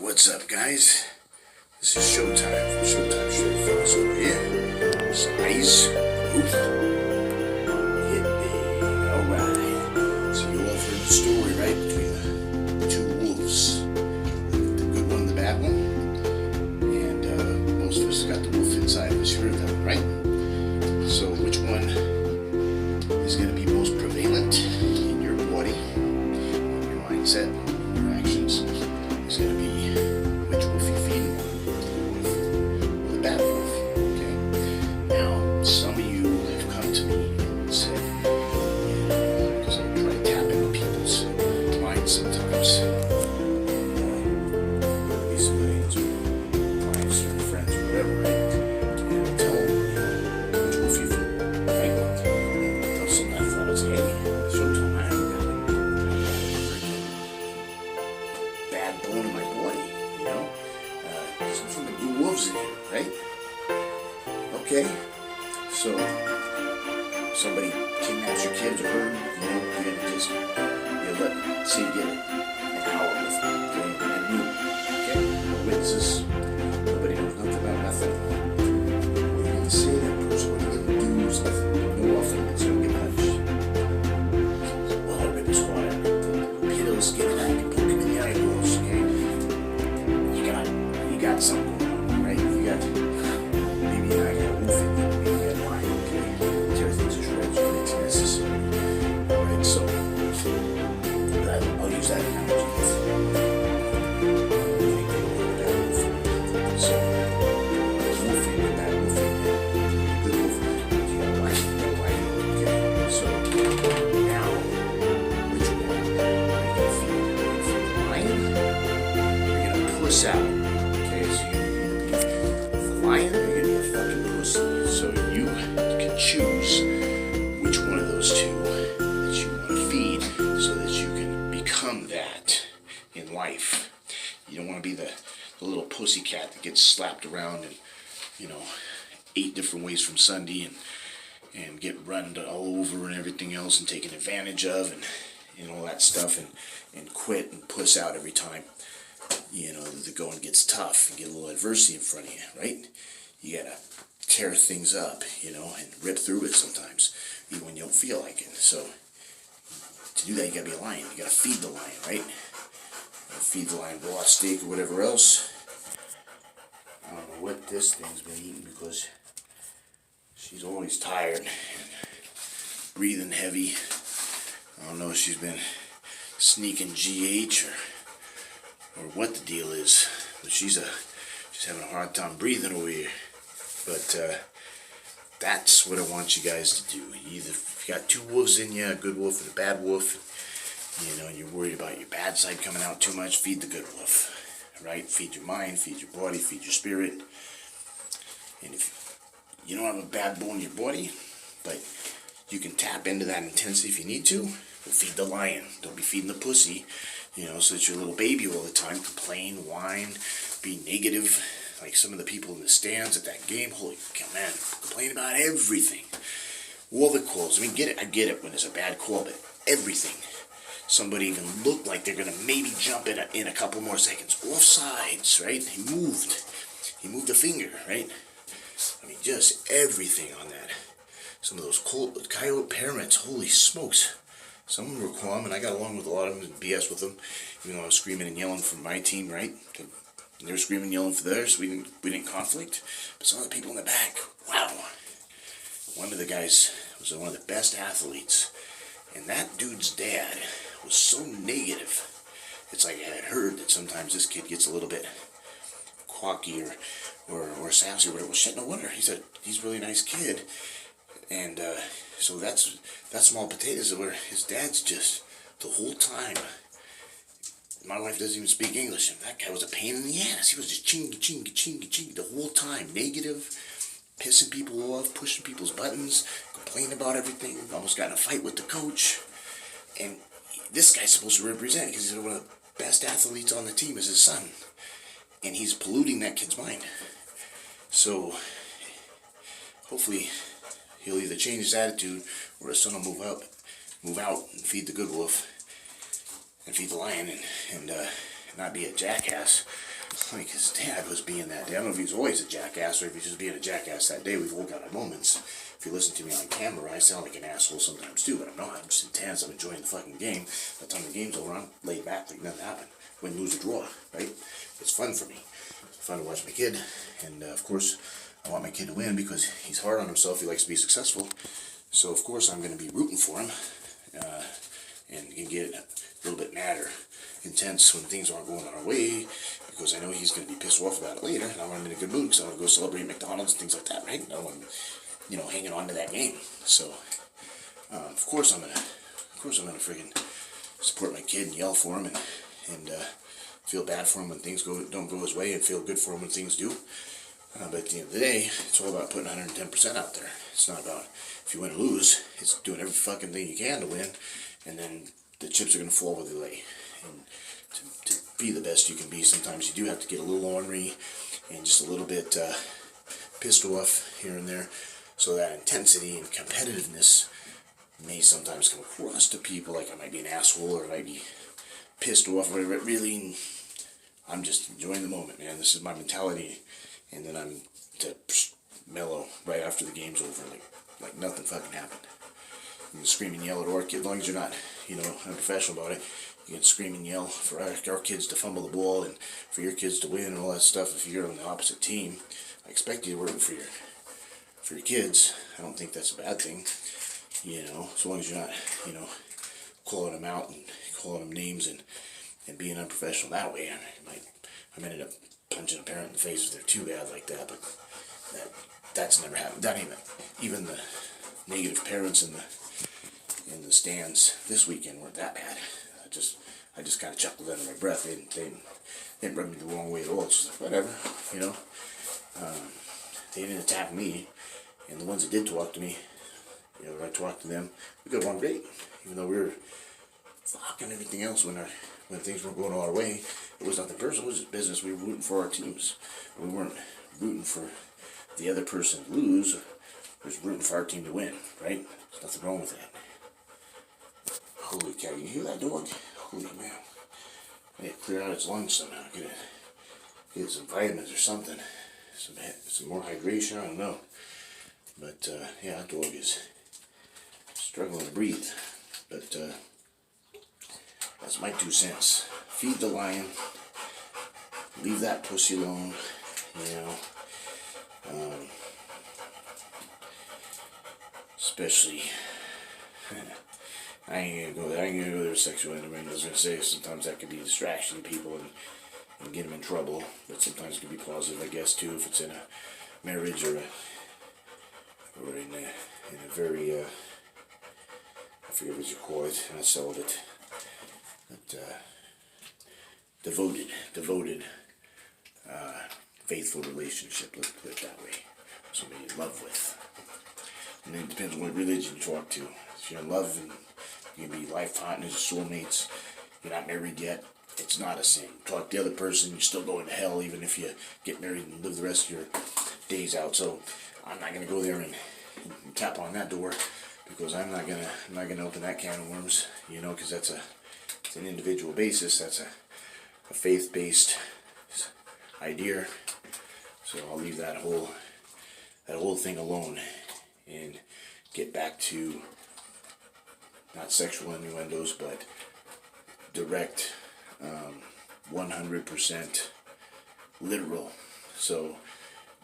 What's up, guys? This is Showtime from Showtime Straight Fellas over here. Size, oof, hit big, alright. So you all heard the story, right? Between the two wolves. The good one and the bad one. And most of us got the wolf inside of us, you heard that one, right? So which one is going to be most prevalent in your body, in your mindset, your actions? Is going to be which wolf you feed, the wolf or the bad wolf. Okay. Now, some of you have come to me and said, because I try to tap into people's minds sometimes, these civilians or clients or friends or whatever, right? And I tell them, which wolf you feed, right? And they'll sometimes thought it's, hey, Showtime, I haven't got bad bone in my body, you know? There's nothing but new wolves in here, right? Okay, so somebody kidnaps your kids or her, you're gonna just, let see you get an hour with them, okay? And you, okay? No witnesses, nobody knows nothing about nothing. What are you gonna say to that person? What are you gonna do? There's nothing, no offering, it's gonna get punished. Well, I rip his water, the pillows, get it out, you poke him in the eyeballs, okay? You got something going on, right? You got, maybe I got a wolf in you, maybe you got a lion, okay? Tear things to shreds when it's necessary, right? So, but I'll use that analogy with getting rid of that wolf. So, there's wolf in you, bad wolf in you, good wolf in you, you got a lion, okay? So, now, which one are you going to feed? Are you going to feed the lion? Or are you going to puss out? Lion, you're gonna be a fucking pussy. So you can choose which one of those two that you want to feed so that you can become that in life. You don't want to be the little pussy cat that gets slapped around in, 8 different ways from Sunday and get run all over and everything else and taken advantage of and all that stuff and quit and puss out every time. The going gets tough and get a little adversity in front of you, right? You gotta tear things up, and rip through it sometimes, even when you don't feel like it. So, to do that, you gotta be a lion. You gotta feed the lion, right? Feed the lion raw steak or whatever else. I don't know what this thing's been eating because she's always tired, breathing heavy. I don't know if she's been sneaking GH or what the deal is, but she's having a hard time breathing over here. But that's what I want you guys to do. Either if you got 2 wolves in you, a good wolf and a bad wolf, and you're worried about your bad side coming out too much, feed the good wolf, right? Feed your mind, feed your body, feed your spirit. And if you don't have a bad bone in your body, but you can tap into that intensity if you need to, well, feed the lion. Don't be feeding the pussy. So that you're a little baby all the time, complain, whine, be negative, like some of the people in the stands at that game. Holy cow, man, complain about everything. All the calls, I get it when it's a bad call, but everything. Somebody even looked like they're going to maybe jump in a couple more seconds. Offsides, right? He moved a finger, right? Just everything on that. Some of those coyote parents, holy smokes. Some of them were calm, and I got along with a lot of them and BS with them, even though I was screaming and yelling for my team, right? They were screaming and yelling for theirs. We didn't conflict. But some of the people in the back, wow. One of the guys was one of the best athletes, and that dude's dad was so negative. It's like I had heard that sometimes this kid gets a little bit cocky or sassy or whatever. Well, shit, no wonder. He's a really nice kid. And so that's small potatoes where his dad's just the whole time. My wife doesn't even speak English, and that guy was a pain in the ass. He was just chingy the whole time, negative, pissing people off, pushing people's buttons, complaining about everything. Almost got in a fight with the coach. And this guy's supposed to represent because he's one of the best athletes on the team is his son, and he's polluting that kid's mind. So hopefully he'll either change his attitude or his son will move out and feed the good wolf and feed the lion and not be a jackass. Like his dad was being that day. I don't know if he was always a jackass or if he's just being a jackass that day. We've all got our moments. If you listen to me on camera, I sound like an asshole sometimes too, but I'm not. I'm just intense. I'm enjoying the fucking game. By the time the game's over, I'm laid back like nothing happened. Win, lose, or draw, right? It's fun for me. It's fun to watch my kid. And of course, I want my kid to win because he's hard on himself. He likes to be successful. So of course, I'm going to be rooting for him. And you get a little bit madder, intense when things aren't going our way, because I know he's going to be pissed off about it later, and I want him in a good mood because I want to go celebrate McDonald's and things like that, right? No one, hanging on to that game. So, of course I'm gonna friggin' support my kid and yell for him and feel bad for him when things don't go his way, and feel good for him when things do. But at the end of the day, it's all about putting 110% out there. It's not about if you win or lose. It's doing every fucking thing you can to win, and then the chips are going to fall where they lay. And to be the best you can be, sometimes you do have to get a little ornery and just a little bit pissed off here and there. So that intensity and competitiveness may sometimes come across to people like I might be an asshole or I might be pissed off, but really, I'm just enjoying the moment, man. This is my mentality. And then I'm to mellow right after the game's over, like nothing fucking happened. You can scream and yell at our kid, as long as you're not, unprofessional about it. You can scream and yell for our kids to fumble the ball and for your kids to win and all that stuff. If you're on the opposite team, I expect you to work for your kids. I don't think that's a bad thing, as long as you're not, calling them out and calling them names and being unprofessional that way. I might end up punching a parent in the face if they're too bad like that, but that's never happened. Not even the negative parents in the stands this weekend weren't that bad. I just kind of chuckled under my breath. They didn't rub me the wrong way at all. It's just like, whatever, they didn't attack me, and the ones that did talk to me, when I talked to them, we got along great, even though we were fucking everything else when things weren't going our way. It was nothing personal, it was just business. We were rooting for our teams. We weren't rooting for the other person to lose. We were rooting for our team to win, right? There's nothing wrong with that. Holy cow, you hear that dog? Holy man. I need to clear out its lungs somehow. Get some vitamins or something. Some more hydration, I don't know. But, yeah, that dog is struggling to breathe. But, that's my 2 cents. Feed the lion. Leave that pussy alone. Especially, I ain't gonna go there with sexual innuendo. I was gonna say sometimes that could be a distraction to people and get them in trouble. But sometimes it can be positive, I guess, too, if it's in a marriage or in a very I forget what you call it, not celibate. But devoted, faithful relationship, let's put it that way. Somebody you're in love with. And then it depends on what religion you talk to. If you're in love and you can be life partners, soulmates, you're not married yet, it's not a sin. Talk to the other person, you're still going to hell even if you get married and live the rest of your days out. So I'm not going to go there and tap on that door, because I'm not gonna open that can of worms, because it's an individual basis. That's a faith-based idea. So I'll leave that whole thing alone and get back to not sexual innuendos, but direct, 100% literal. So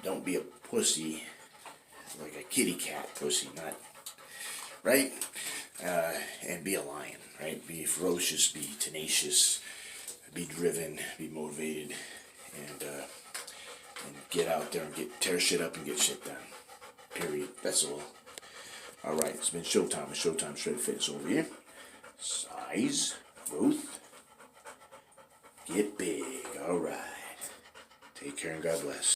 don't be a pussy, like a kitty cat pussy, not right. And be a lion, right? Be ferocious, be tenacious, be driven, be motivated, and get out there and tear shit up and get shit done. Period. That's all. Alright, it's been Showtime. It's Showtime Shred Fitness over here. Size, growth, get big. Alright. Take care and God bless.